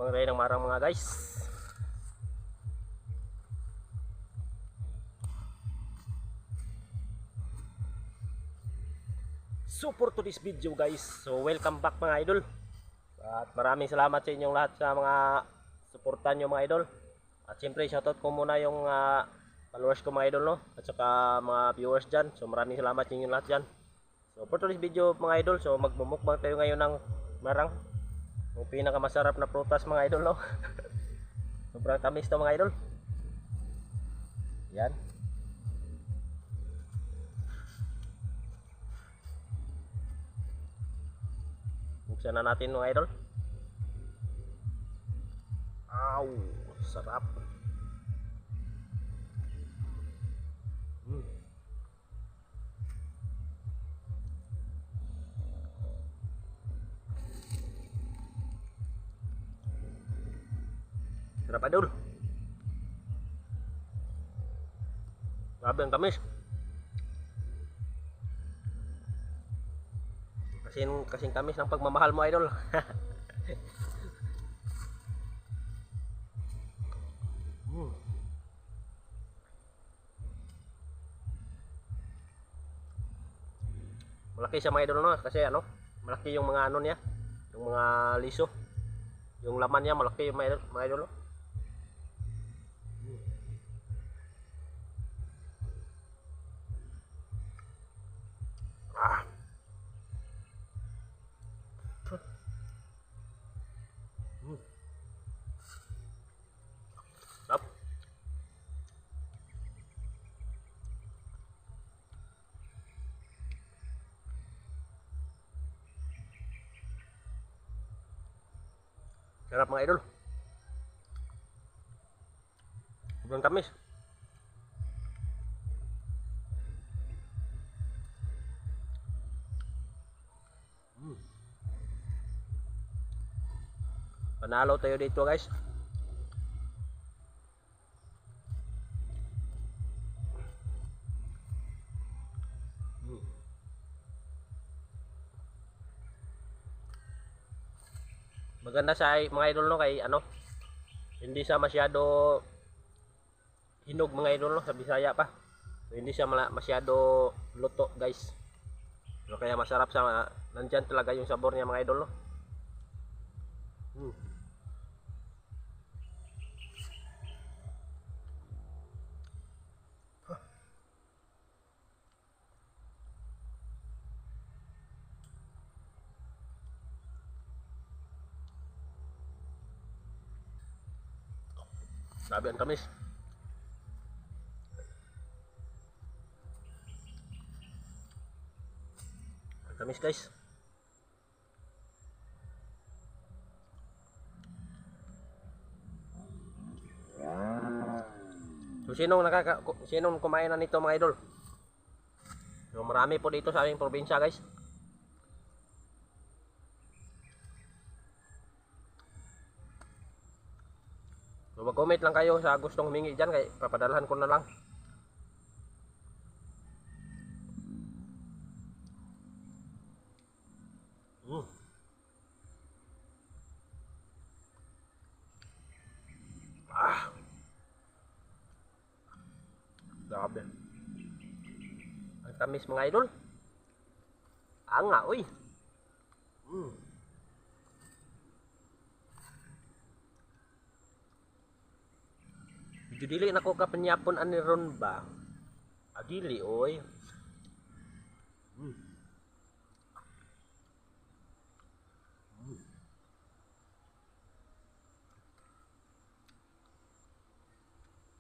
Mukbang tayo ng marang mga guys. So for today's video guys, so welcome back mga idol. At maraming salamat sa inyong lahat sa mga suportan nyo mga idol. At siyempre shoutout ko muna yung followers ko mga idol, no? At saka mga viewers dyan. So maraming salamat sa inyong lahat dyan. So for today's video mga idol, so magmumukbang tayo ngayon ng marang. Yung pinakamasarap na prutas mga idol, no? Sobrang tamis to mga idol. Yan. Buksan na natin mga idol. Aw, sarap. Sarap idol. Grabe ang tamis. Kasing tamis ng pagmamahal mo idol. Malaki siya mga idol, no? Kasi ano, malaki yung mga ano niya, yung mga liso. Yung laman niya malaki yung mga idol, no? Ah. Sarap. Sarap mga idol. Sobrang tamis. Panalo tayo dito guys. Maganda sa mga idol, no, kay ano, hindi siya masyado hinog mga idol, no, sa Bisaya pa. So, hindi siya masyado luto guys. So, kaya masarap sa nandyan talaga yung sabor niya mga idol, no. Grabe ang tamis. Ang tamis guys. So sinong kumain na nito mga idol? So marami po dito sa aming probinsya guys. So mag-comment lang kayo sa gustong humingi dyan, kay papadalhan ko na lang. Grabe. Ang tamis mga idol. Anga, uy. Medyo dili na ko kapanyapon ani ron ba? Adili, oy.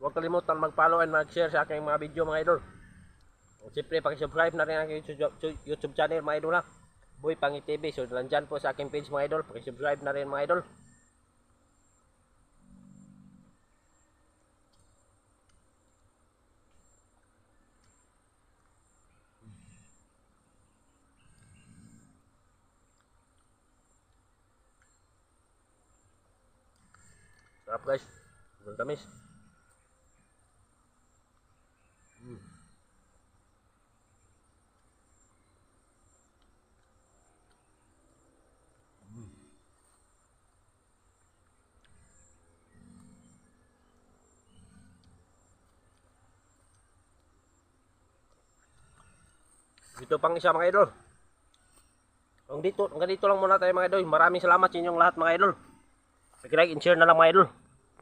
Huwag kalimutan mag-follow and mag-share sa aking mga video mga idol. O siyempre, pakisubscribe na rin ang YouTube channel mga idol, ha. Boy Pangi TV. So nandyan po sa aking page mga idol. Pakisubscribe na rin mga idol. Sarap guys. Sobrang tamis. Dito pang isa mga idol. Hanggang dito lang muna tayo mga idol. Maraming salamat sa inyong lahat mga idol. Like and share na lang mga idol.